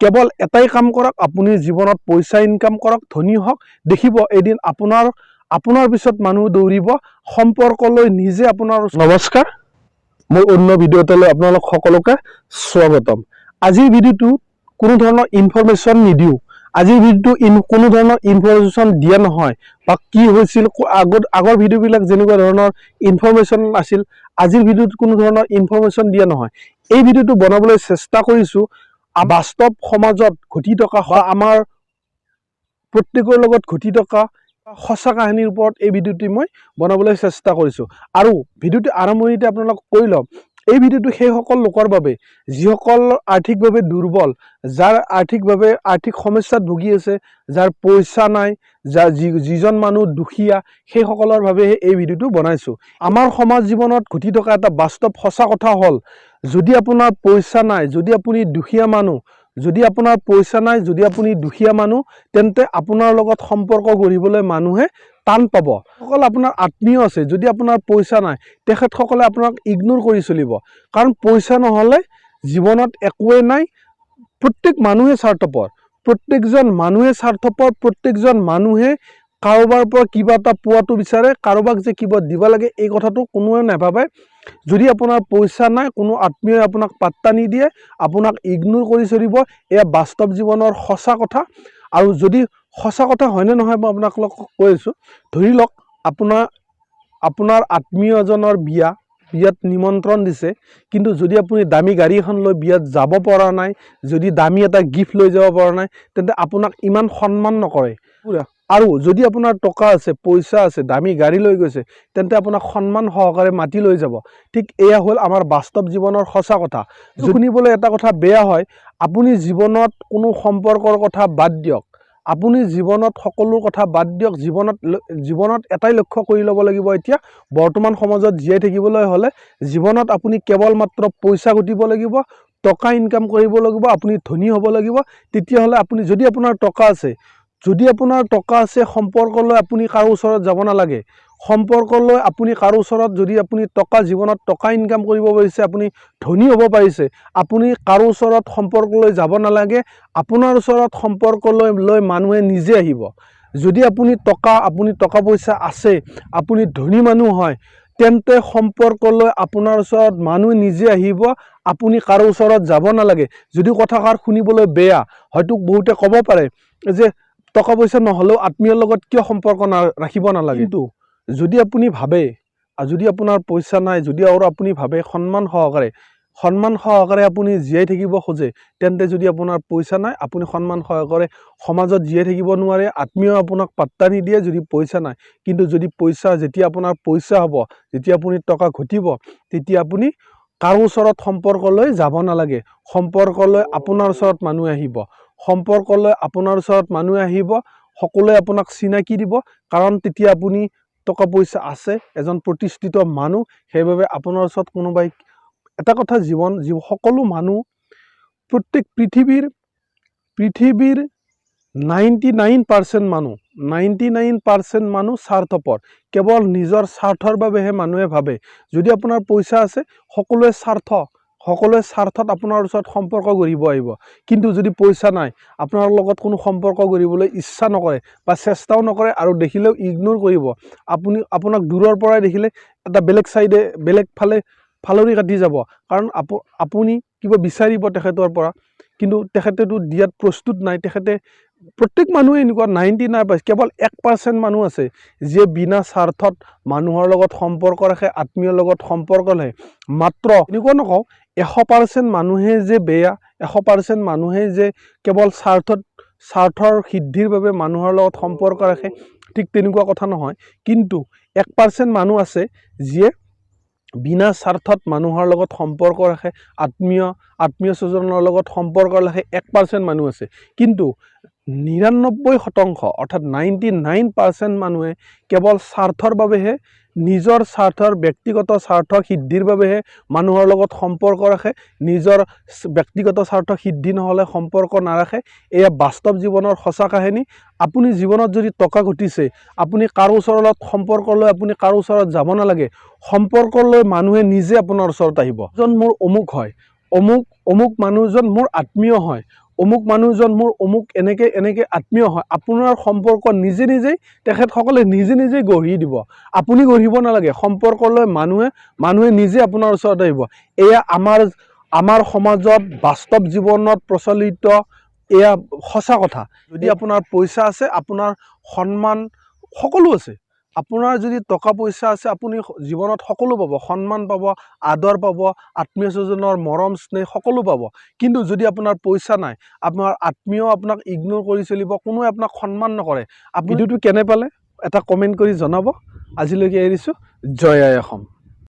কেৱল এটাই কাম কৰক, আপুনি জীৱনত পইচা ইনকাম কৰক, ধনী হওক, দেখিব এদিন আপোনাৰ পিছত মানুহ দৌৰিব। সম্পৰ্কলৈ নিজে আপোনাৰ। নমস্কাৰ, মই অন্য ভিডিঅ' এটালৈ আপোনালোক সকলোকে স্বাগতম। আজিৰ ভিডিঅ'টো কোনো ধৰণৰ ইনফৰমেশ্যন নিদিওঁ। আজিৰ ভিডিঅ'টো কোনো ধৰণৰ ইনফৰমেশ্যন দিয়া নহয়, বা কি হৈছিল আগৰ ভিডিঅ'বিলাক যেনেকুৱা ধৰণৰ ইনফৰমেশ্যন আছিল, আজিৰ ভিডিঅ'ত কোনো ধৰণৰ ইনফৰমেশ্যন দিয়া নহয়। এই ভিডিঅ'টো বনাবলৈ চেষ্টা কৰিছোঁ বাস্তৱ সমাজত ঘটি থকা বা আমাৰ প্ৰত্যেকৰ লগত ঘটি থকা সঁচা কাহিনীৰ ওপৰত এই ভিডিঅ'টি মই বনাবলৈ চেষ্টা কৰিছোঁ। আৰু ভিডিঅ'টি আৰম্ভণিতে আপোনালোক কৈ ল'ম, এই ভিডিঅ'টো সেইসকল লোকৰ বাবে যিসকল আৰ্থিকভাৱে দুৰ্বল, যাৰ আৰ্থিক সমস্যাত ভুগি আছে, যাৰ পইচা নাই, যিজন মানুহ দুখীয়া, সেইসকলৰ বাবেহে এই ভিডিঅ'টো বনাইছোঁ। আমাৰ সমাজ জীৱনত ঘটি থকা এটা বাস্তৱ সঁচা কথা হ'ল, যদি আপোনাৰ পইচা নাই, যদি আপুনি দুখীয়া মানুহ, তেন্তে আপোনাৰ লগত সম্পৰ্ক গঢ়িবলৈ মানুহে টান পাব। সকল আপোনাৰ আত্মীয় আছে, যদি আপোনাৰ পইচা নাই, তেখেতসকলে আপোনাক ইগনোৰ কৰি চলিব। কাৰণ পইচা নহ'লে জীৱনত একোৱেই নাই। প্ৰত্যেক মানুহে স্বাৰ্থপৰ, প্ৰত্যেকজন মানুহে কাৰোবাৰ পৰা কিবা এটা পোৱাটো বিচাৰে, কাৰোবাক যে কিবা দিব লাগে এই কথাটো কোনোৱে নাভাবে। যদি আপোনাৰ পইচা নাই, কোনো আত্মীয়ই আপোনাক পাত্তা নিদিয়ে, আপোনাক ইগনোৰ কৰি চলিব। এয়া বাস্তৱ জীৱনৰ সঁচা কথা। আৰু যদি সঁচা কথা হয়নে নহয় মই আপোনালোকক কৈ আছোঁ। ধৰি লওক আপোনাৰ আত্মীয় এজনৰ বিয়াত নিমন্ত্ৰণ দিছে, কিন্তু যদি আপুনি দামী গাড়ী এখন লৈ বিয়াত যাব পৰা নাই, যদি দামী এটা গিফ্ট লৈ যাব পৰা নাই, তেন্তে আপোনাক ইমান সন্মান নকৰে। আৰু যদি আপোনাৰ টকা আছে, পইচা আছে, দামী গাড়ী লৈ গৈছে, তেন্তে আপোনাক সন্মান সহকাৰে মাতি লৈ যাব। ঠিক এয়া হ'ল আমাৰ বাস্তৱ জীৱনৰ সঁচা কথা। শুনিবলৈ এটা কথা বেয়া হয়, আপুনি জীৱনত কোনো সম্পৰ্কৰ কথা বাদ দিয়ক, আপুনি জীৱনত সকলো কথা বাদ দিয়ক। জীৱনত এটাই লক্ষ্য কৰি ল'ব লাগিব। এতিয়া বৰ্তমান সমাজত জীয়াই থাকিবলৈ হ'লে জীৱনত আপুনি কেৱল মাত্ৰ পইচা ঘটিব লাগিব, টকা ইনকাম কৰিব লাগিব, আপুনি ধনী হ'ব লাগিব। তেতিয়াহ'লে যদি আপোনাৰ টকা আছে, সম্পৰ্কলৈ আপুনি কাৰো ওচৰত যাব নালাগে। যদি আপুনি জীৱনত টকা ইনকাম কৰিব পাৰিছে, আপুনি ধনী হ'ব পাৰিছে, আপুনি কাৰো ওচৰত সম্পৰ্কলৈ যাব নালাগে। আপোনাৰ ওচৰত সম্পৰ্কলৈ মানুহে নিজে আহিব। যদি আপুনি টকা পইচা আছে, আপুনি ধনী মানুহ হয়, তেন্তে সম্পৰ্কলৈ আপোনাৰ ওচৰত মানুহ নিজে আহিব, আপুনি কাৰো ওচৰত যাব নালাগে। যদি কথাষাৰ শুনিবলৈ বেয়া, হয়তো বহুতে ক'ব পাৰে যে টকা পইচা নহ'লেও আত্মীয়ৰ লগত কিয় সম্পৰ্ক ৰাখিব নালাগে। কিন্তু যদি আপুনি ভাবে, যদি আপোনাৰ পইচা নাই, যদি আৰু আপুনি ভাবে সন্মান সহকাৰে আপুনি জীয়াই থাকিব খোজে, তেন্তে যদি আপোনাৰ পইচা নাই, আপুনি সন্মান সহকাৰে সমাজত জীয়াই থাকিব নোৱাৰে। আত্মীয় আপোনাক পাত্তা নিদিয়ে যদি পইচা নাই। কিন্তু যেতিয়া আপোনাৰ পইচা হ'ব, যেতিয়া আপুনি টকা ঘটিব, তেতিয়া আপুনি কাৰো ওচৰত সম্পৰ্কলৈ যাব নালাগে। সম্পৰ্কলৈ আপোনাৰ ওচৰত মানুহ আহিব, সকলোৱে আপোনাক চিনাকি দিব। কাৰণ তেতিয়া আপুনি টকা পইচা আছে, এজন প্ৰতিষ্ঠিত মানুহ। সেইবাবে আপোনাৰ ওচৰত কোনোবাই এটা কথা, সকলো মানুহ, পৃথিৱীৰ 99% মানুহ স্বাৰ্থপৰ। কেৱল নিজৰ স্বাৰ্থৰ বাবেহে মানুহে ভাবে। যদি আপোনাৰ পইচা আছে, সকলোৱে স্বাৰ্থত আপোনাৰ ওচৰত সম্পৰ্ক গঢ়িব আহিব। কিন্তু যদি পইচা নাই, আপোনাৰ লগত কোনো সম্পৰ্ক গঢ়িবলৈ ইচ্ছা নকৰে বা চেষ্টাও নকৰে, আৰু দেখিলেও ইগনোৰ কৰিব। আপোনাক দূৰৰ পৰাই দেখিলে এটা বেলেগ ফালৰি কাটি যাব। কাৰণ আপুনি কিবা বিচাৰিব তেখেতৰ পৰা, কিন্তু তেখেতেতো দিয়াত প্ৰস্তুত নাই। প্ৰত্যেক মানুহে এনেকুৱা 99%, কেৱল 1% মানুহ আছে যিয়ে বিনা স্বাৰ্থত মানুহৰ লগত সম্পৰ্ক ৰাখে, আত্মীয়ৰ লগত সম্পৰ্ক ৰাখে। মাত্ৰ এনেকুৱা নকওঁ 100% মানুহে যে বেয়া, 100% মানুহে যে কেৱল স্বাৰ্থৰ সিদ্ধিৰ বাবে মানুহৰ লগত সম্পৰ্ক ৰাখে, ঠিক তেনেকুৱা কথা নহয়। কিন্তু 1% মানুহ আছে যিয়ে বিনা স্বাৰ্থত মানুহৰ লগত সম্পৰ্ক ৰাখে, আত্মীয় স্বজনৰ লগত সম্পৰ্ক ৰাখে। 1% মানুহ আছে। কিন্তু 99% অৰ্থাৎ 99% মানুহে কেৱল স্বাৰ্থৰ বাবেহে, নিজৰ ব্যক্তিগত স্বাৰ্থ সিদ্ধিৰ বাবেহে মানুহৰ লগত সম্পৰ্ক ৰাখে। নিজৰ ব্যক্তিগত স্বাৰ্থ সিদ্ধি নহ'লে সম্পৰ্ক নাৰাখে। এয়া বাস্তৱ জীৱনৰ সঁচা কাহিনী। আপুনি জীৱনত যদি টকা ঘটিছে, আপুনি কাৰো ওচৰত যাব নালাগে। সম্পৰ্কলৈ মানুহে নিজে আপোনাৰ ওচৰত আহিব। মোৰ অমুক হয়, অমুক মানুহজন মোৰ আত্মীয় হয়, অমুক মানুহজন মোৰ অমুক এনেকৈ আত্মীয় হয়, আপোনাৰ সম্পৰ্ক নিজে নিজেই তেখেতসকলে নিজে নিজেই গঢ়ি দিব। আপুনি গঢ়িব নালাগে, সম্পৰ্কলৈ মানুহে নিজে আপোনাৰ ওচৰত আহিব। এয়া আমাৰ সমাজত বাস্তৱ জীৱনত প্ৰচলিত এয়া সঁচা কথা। যদি আপোনাৰ পইচা আছে, আপোনাৰ সন্মান সকলো আছে। আপোনাৰ যদি টকা পইচা আছে, আপুনি জীৱনত সকলো পাব, সন্মান পাব, আদৰ পাব, আত্মীয় স্বজনৰ মৰম স্নেহ সকলো পাব। কিন্তু যদি আপোনাৰ পইচা নাই, আপোনাৰ আত্মীয় আপোনাক ইগনোৰ কৰি চলিব, কোনোৱে আপোনাক সন্মান নকৰে। ভিডিঅ'টো কেনে পালে এটা কমেণ্ট কৰি জনাব। আজিলৈকে এৰিছোঁ। জয় আই অসম।